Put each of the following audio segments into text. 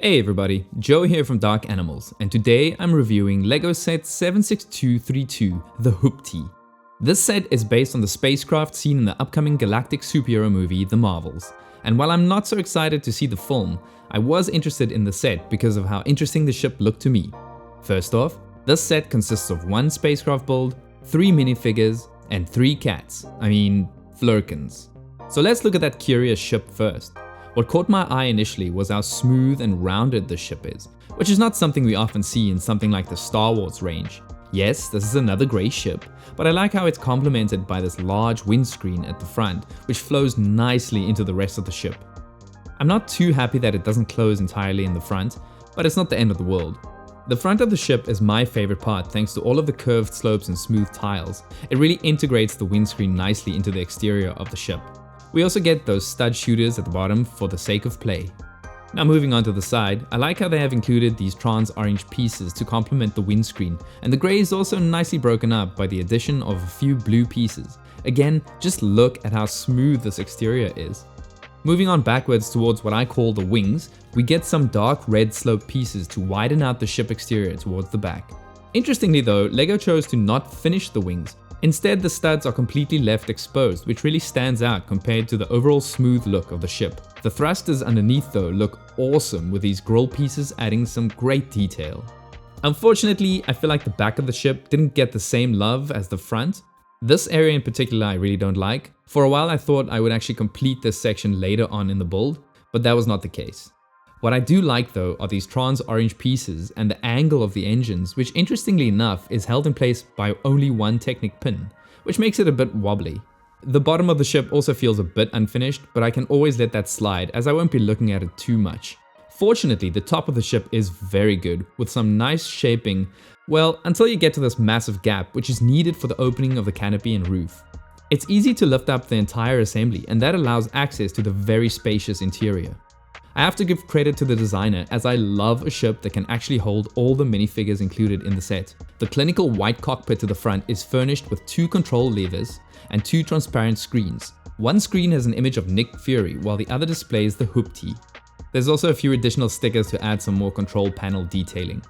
Hey everybody, Joe here from Dark Animals, and today I'm reviewing LEGO set 76232, the Hoopty. This set is based on the spacecraft seen in the upcoming galactic superhero movie, The Marvels. And while I'm not so excited to see the film, I was interested in the set because of how interesting the ship looked to me. First off, this set consists of one spacecraft build, 3 minifigures, and 3 cats. Flurkins. So let's look at that curious ship first. What caught my eye initially was how smooth and rounded the ship is, which is not something we often see in something like the Star Wars range. Yes, this is another grey ship, but I like how it's complemented by this large windscreen at the front, which flows nicely into the rest of the ship. I'm not too happy that it doesn't close entirely in the front, but it's not the end of the world. The front of the ship is my favorite part thanks to all of the curved slopes and smooth tiles. It really integrates the windscreen nicely into the exterior of the ship. We also get those stud shooters at the bottom for the sake of play. Now moving on to the side, I like how they have included these trans orange pieces to complement the windscreen, and the grey is also nicely broken up by the addition of a few blue pieces. Again, just look at how smooth this exterior is. Moving on backwards towards what I call the wings, we get some dark red slope pieces to widen out the ship exterior towards the back. Interestingly though, LEGO chose to not finish the wings. Instead, the studs are completely left exposed, which really stands out compared to the overall smooth look of the ship. The thrusters underneath though look awesome, with these grille pieces adding some great detail. Unfortunately, I feel like the back of the ship didn't get the same love as the front. This area in particular I really don't like. For a while I thought I would actually complete this section later on in the build, but that was not the case. What I do like though are these trans orange pieces and the angle of the engines, which interestingly enough is held in place by only one Technic pin, which makes it a bit wobbly. The bottom of the ship also feels a bit unfinished, but I can always let that slide as I won't be looking at it too much. Fortunately, the top of the ship is very good, with some nice shaping, well, until you get to this massive gap which is needed for the opening of the canopy and roof. It's easy to lift up the entire assembly, and that allows access to the very spacious interior. I have to give credit to the designer, as I love a ship that can actually hold all the minifigures included in the set. The clinical white cockpit to the front is furnished with 2 control levers and 2 transparent screens. One screen has an image of Nick Fury, while the other displays the Hoopty. There's also a few additional stickers to add some more control panel detailing.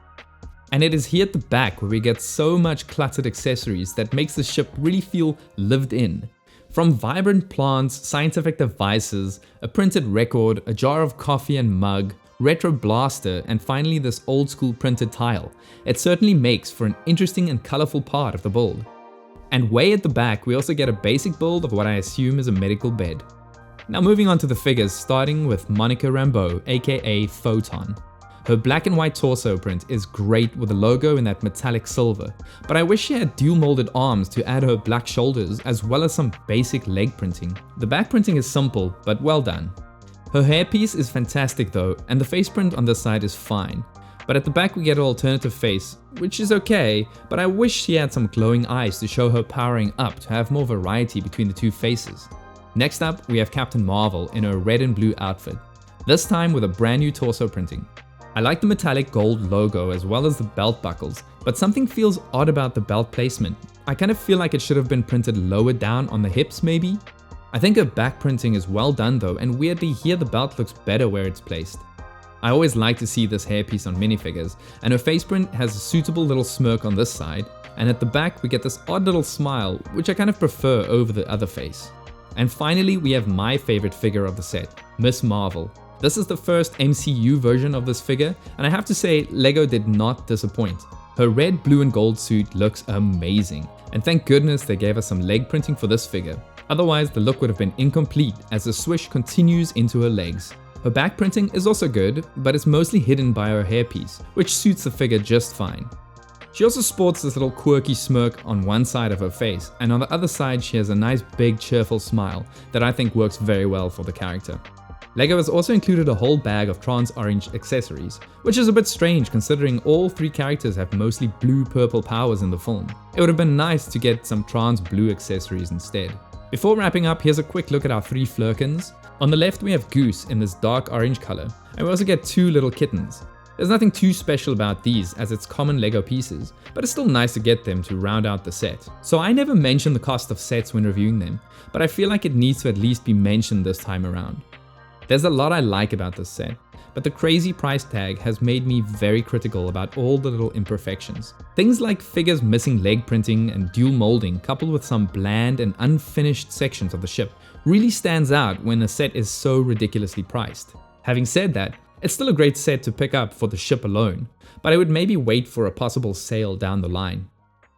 And it is here at the back where we get so much cluttered accessories that makes the ship really feel lived in. From vibrant plants, scientific devices, a printed record, a jar of coffee and mug, retro blaster, and finally this old school printed tile, it certainly makes for an interesting and colorful part of the build. And way at the back we also get a basic build of what I assume is a medical bed. Now moving on to the figures, starting with Monica Rambeau, aka Photon. Her black and white torso print is great with the logo in that metallic silver, but I wish she had dual molded arms to add her black shoulders as well as some basic leg printing. The back printing is simple, but well done. Her hairpiece is fantastic though, and the face print on this side is fine. But at the back we get an alternative face, which is okay, but I wish she had some glowing eyes to show her powering up to have more variety between the 2 faces. Next up, we have Captain Marvel in her red and blue outfit, this time with a brand new torso printing. I like the metallic gold logo as well as the belt buckles, but something feels odd about the belt placement. I kind of feel like it should have been printed lower down on the hips maybe? I think her back printing is well done though, and weirdly here the belt looks better where it's placed. I always like to see this hairpiece on minifigures, and her face print has a suitable little smirk on this side, and at the back we get this odd little smile, which I kind of prefer over the other face. And finally we have my favorite figure of the set, Miss Marvel. This is the first MCU version of this figure, and I have to say LEGO did not disappoint. Her red, blue and gold suit looks amazing, and thank goodness they gave us some leg printing for this figure. Otherwise the look would have been incomplete as the swish continues into her legs. Her back printing is also good, but it's mostly hidden by her hairpiece, which suits the figure just fine. She also sports this little quirky smirk on one side of her face, and on the other side she has a nice big cheerful smile that I think works very well for the character. LEGO has also included a whole bag of trans orange accessories, which is a bit strange considering all 3 characters have mostly blue-purple powers in the film. It would have been nice to get some trans blue accessories instead. Before wrapping up, here's a quick look at our 3 Flurkins. On the left we have Goose in this dark orange color, and we also get 2 little kittens. There's nothing too special about these as it's common LEGO pieces, but it's still nice to get them to round out the set. So I never mention the cost of sets when reviewing them, but I feel like it needs to at least be mentioned this time around. There's a lot I like about this set, but the crazy price tag has made me very critical about all the little imperfections. Things like figures missing leg printing and dual molding, coupled with some bland and unfinished sections of the ship, really stands out when a set is so ridiculously priced. Having said that, it's still a great set to pick up for the ship alone, but I would maybe wait for a possible sale down the line.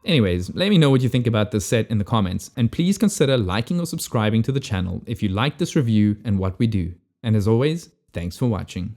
Anyways, let me know what you think about this set in the comments, and please consider liking or subscribing to the channel if you like this review and what we do. And as always, thanks for watching.